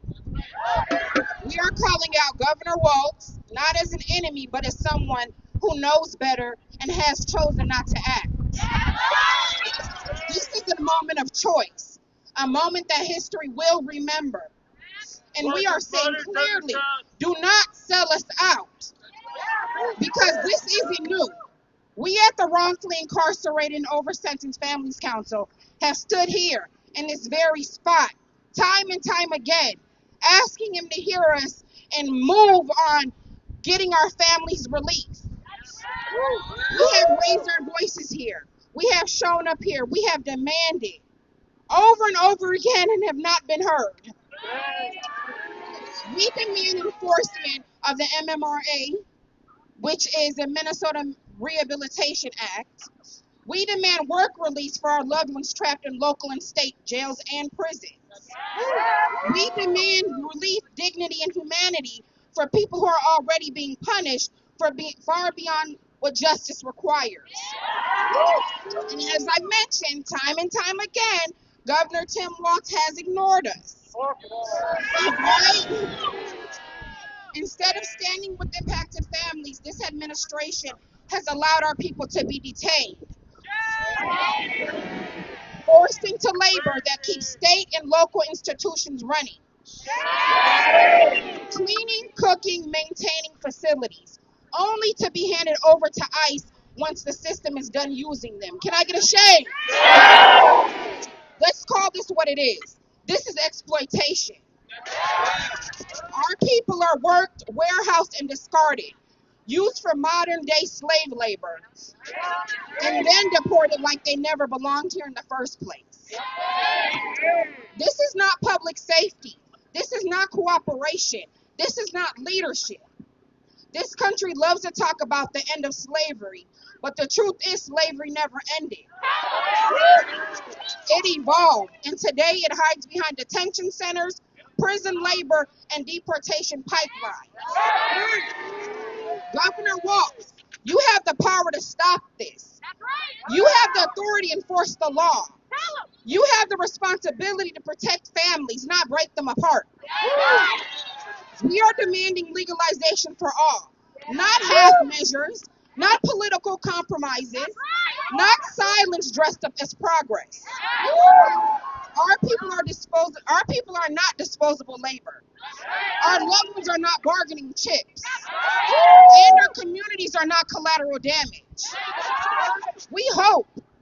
We are calling out Governor Walz, not as an enemy, but as someone who knows better and has chosen not to act. This is a moment of choice, a moment that history will remember. And we are saying clearly, do not sell us out, because this isn't new. We at the Wrongfully Incarcerated and Over Sentenced Families Council have stood here in this very spot time and time again, asking him to hear us and move on getting our families released. We have raised our voices here. We have shown up here. We have demanded over and over again and have not been heard. We demand enforcement of the MMRA, which is the Minnesota Rehabilitation Act. We demand work release for our loved ones trapped in local and state jails and prisons. We demand relief, dignity, and humanity for people who are already being punished for being far beyond what justice requires. And as I mentioned time and time again, Governor Tim Walz has ignored us. Right? Instead of standing with impacted families, this administration has allowed our people to be detained, forced into labor that keeps state and local institutions running, cleaning, cooking, maintaining facilities, only to be handed over to ICE once the system is done using them. Can I get a shame? Let's call this what it is. This is exploitation. Our people are worked, warehoused, and discarded, used for modern day slave labor, and then deported like they never belonged here in the first place. This is not public safety. This is not cooperation. This is not leadership. This country loves to talk about the end of slavery, but the truth is slavery never ended. It evolved, and today it hides behind detention centers, prison labor, and deportation pipelines. Governor Walz, you have the power to stop this. You have the authority to enforce the law. You have the responsibility to protect families, not break them apart. We are demanding legalization for all, not half measures, not political compromises, not silence dressed up as progress. Our people are not disposable labor. Our loved ones are not bargaining chips. And our communities are not collateral damage.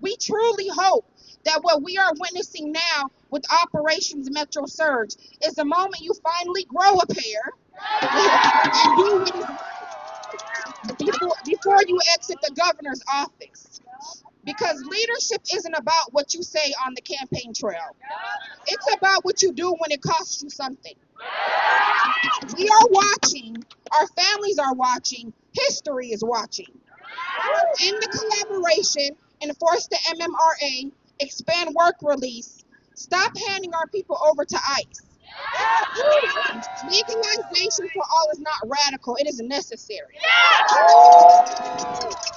We truly hope that what we are witnessing now with Operations Metro Surge is the moment you finally grow a pair and do what is before you exit the governor's office. Because leadership isn't about what you say on the campaign trail. It's about what you do when it costs you something. We are watching. Our families are watching. History is watching. In the collaboration, enforce the MMRA, expand work release, stop handing our people over to ICE. Legalization for all is not radical. It is necessary.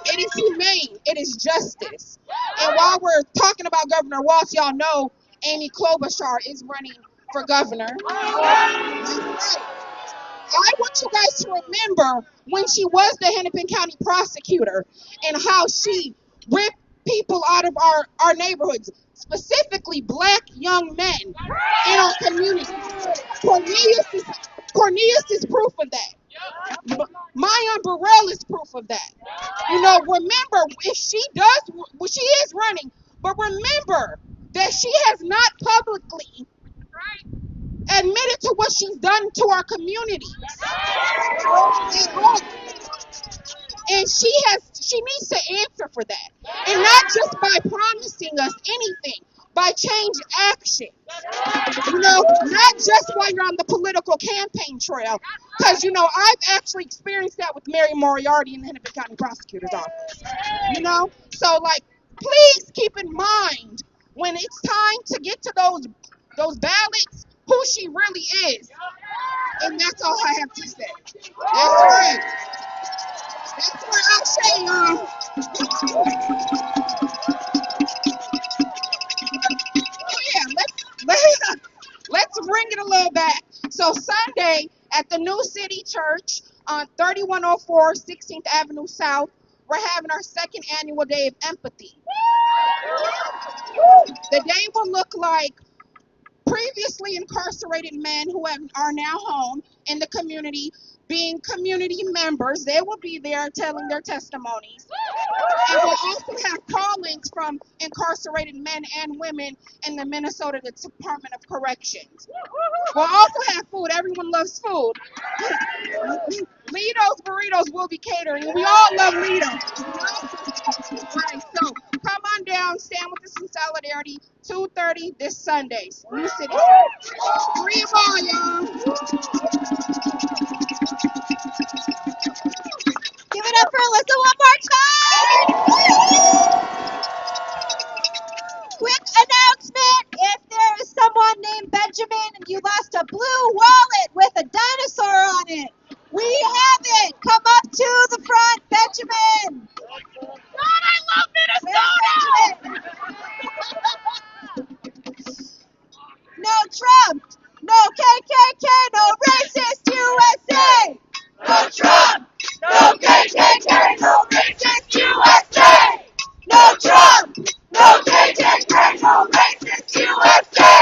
It is humane. It is justice. And while we're talking about Governor Walz, y'all know Amy Klobuchar is running for governor. I want you guys to remember when she was the Hennepin County prosecutor and how she rip people out of our neighborhoods, specifically black young men in our community. Cornelius is proof of that. Mayan Burrell is proof of that. You know, remember, if she does, well, she is running, but remember that she has not publicly admitted to what she's done to our communities. And she needs to answer for that. And not just by promising us anything, by change action. You know, not just while you're on the political campaign trail. Because, you know, I've actually experienced that with Mary Moriarty in the Hennepin County Prosecutor's Office. You know? So, like, please keep in mind when it's time to get to those ballots, who she really is. And that's all I have to say. That's right. That's what I say, y'all. Oh yeah, let's bring it a little back. So Sunday at the New City Church on 3104 16th Avenue South, we're having our second annual Day of Empathy. The day will look like previously incarcerated men who are now home in the community being community members. They will be there telling their testimonies. And we'll also have call-ins from incarcerated men and women in the Minnesota Department of Corrections. We'll also have food. Everyone loves food. Lido's Burritos will be catering. We all love Lido's. Right, so come on down, stand with us in solidarity. 2:30 this Sunday. New City. 3 more, y'all. Give it up for Alyssa one more time. Quick announcement. If there is someone named Benjamin and you lost a blue wallet with a dinosaur on it, we have it. Come up to the front, Benjamin. God, I love Minnesota. No Trump. No KKK. No racist USA. No Trump. No KKK. No racist USA. No Trump. No KKK. No racist USA.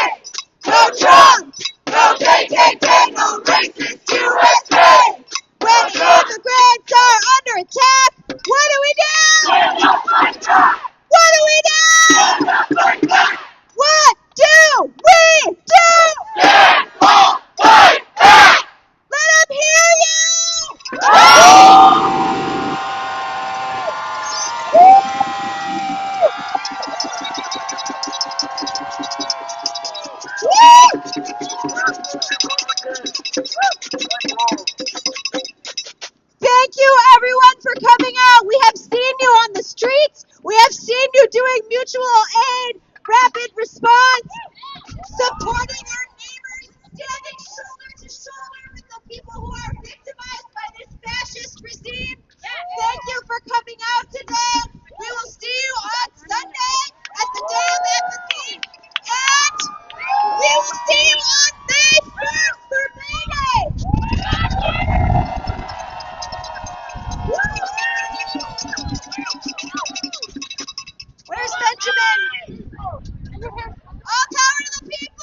No Trump. No KKK. No racist USA. When immigrants are under attack, what do we do? What do we do? What do we do? Stand up, fight back. Let them hear you. Thank you, everyone, for coming out. We have seen you on the streets. We have seen you doing mutual aid, rapid response, supporting our neighbors, standing shoulder to shoulder with the people who are victimized by this fascist regime. Thank you for coming out today. We will see you on Sunday at the Day of Empathy, and we will see you on May 1st for May Day. Where's Benjamin? All power to the people!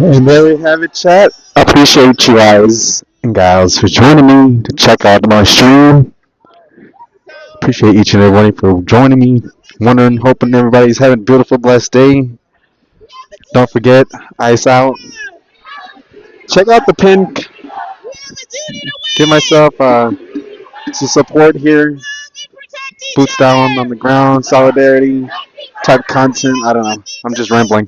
And there we have it, chat. Appreciate you guys and gals for joining me to check out my stream. Appreciate each and every one for joining me. Wondering, hoping everybody's having a beautiful, blessed day. Don't forget, ice out. Check out the pin. Give myself some support here. Boots down on the ground, solidarity, type content. I don't know. I'm just rambling.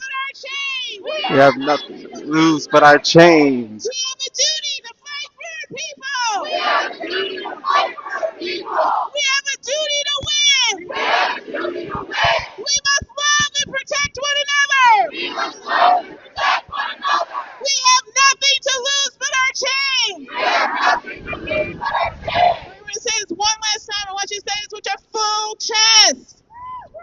We have nothing to lose but our chains. We have a duty to fight for our people. We have a duty to win. We have a duty to win. We must love and protect one another. We must love and protect one another. We have nothing to lose but our chains. We have nothing to lose but our chains. Remember, say this one last time. I want you to say this with your full chest.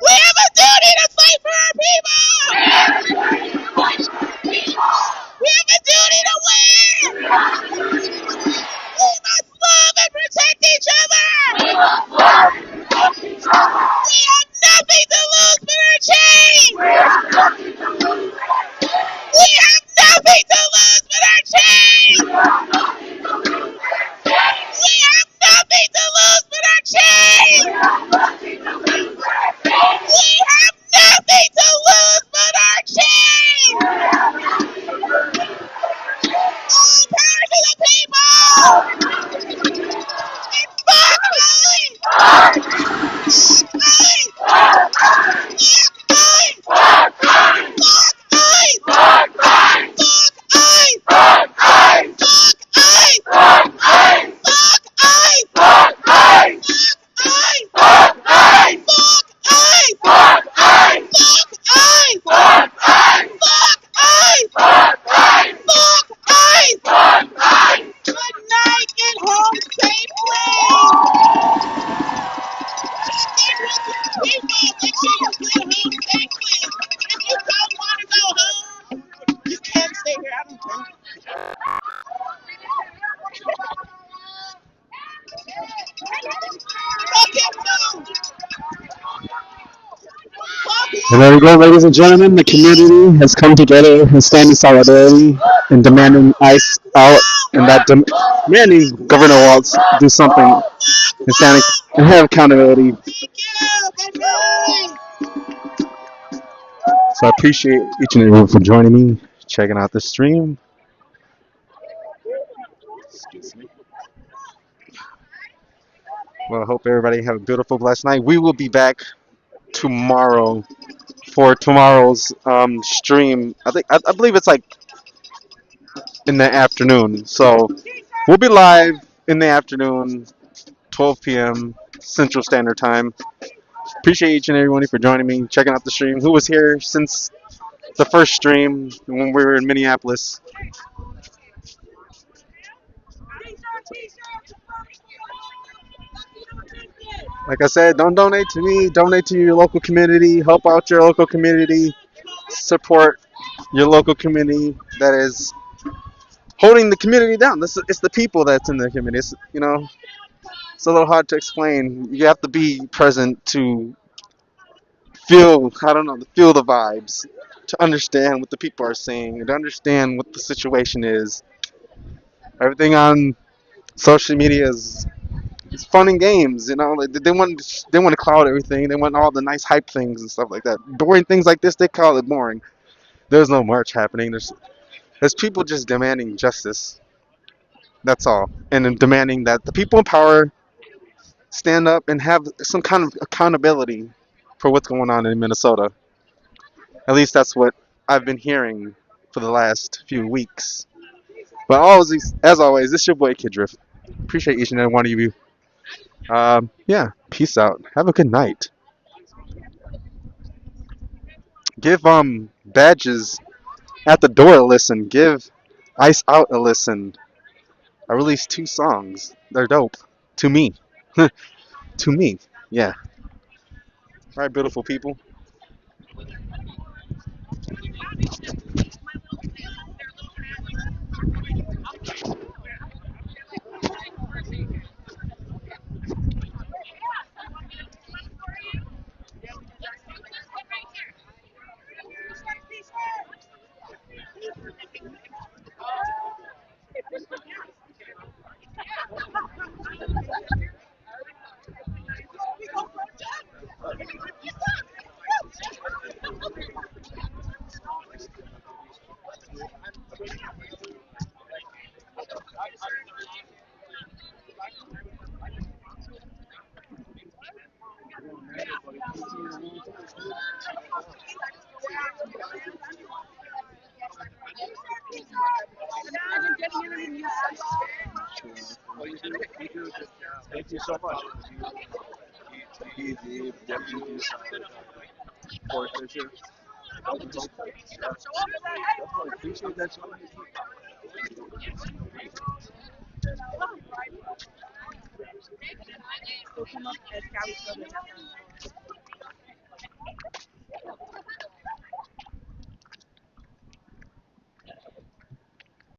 We have a duty to fight for our people. We have a duty to fight for our people. We have a duty to win. We have a duty to win. We must love and protect each other. We must love and protect each other. We have nothing to lose but our chains. We have nothing to lose but our chains. We have nothing to lose but our chains. We have nothing to lose but our chains. We have nothing to lose but our chains. We have nothing to lose but our chains. We have nothing to lose but our chains. We have nothing to lose but our chains. All power to the people! And fuck ICE! Fuck ICE! Fuck ICE! Fuck ICE! Fuck ICE! Fuck ICE! Fuck ICE! Fuck ICE! Fuck ICE! Fuck ICE! Fuck ICE! Fuck ICE! Fuck ICE! Fuck ICE! Fuck ICE! Fuck ICE! Fuck ICE! Fuck ICE! Fuck ICE! Fuck ICE! Good night, get home safely! People, make sure you get home safely. If you don't want to go home, you can stay here. I don't care. Fuck him too! Fuck him! And there we go, ladies and gentlemen. The community has come together and stand in solidarity in demanding ICE out and that demanding Governor Walz do something and stand and have accountability. Thank you! Good night! So I appreciate each and every one for joining me, checking out the stream. Excuse me. Well, I hope everybody have a beautiful, blessed night. We will be back tomorrow for tomorrow's stream. I believe it's like in the afternoon. So we'll be live in the afternoon, 12 p.m. Central Standard Time. Appreciate each and every one of you for joining me, checking out the stream. Who was here since the first stream when we were in Minneapolis? Like I said, don't donate to me. Donate to your local community. Help out your local community. Support your local community that is holding the community down. It's the people that's in the community. It's a little hard to explain. You have to be present to feel, I don't know, to feel the vibes, to understand what the people are saying, to understand what the situation is. Everything on social media is it's fun and games, Like they want to cloud everything. They want all the nice hype things and stuff like that. Boring things like this, they call it boring. There's no march happening. There's people just demanding justice. That's all, and then demanding that the people in power stand up and have some kind of accountability for what's going on in Minnesota. At least that's what I've been hearing for the last few weeks. But always, as always, this is your boy Kid Drift. Appreciate each and every one of you. Yeah, peace out. Have a good night. Give badges at the door a listen. Give Ice Out a listen. I released 2 songs. They're dope. To me. To me. Yeah. Alright, beautiful people. Thank you so much. Easy, deputy, Fort Fisher. Definitely appreciate that so much. Come up as Gabby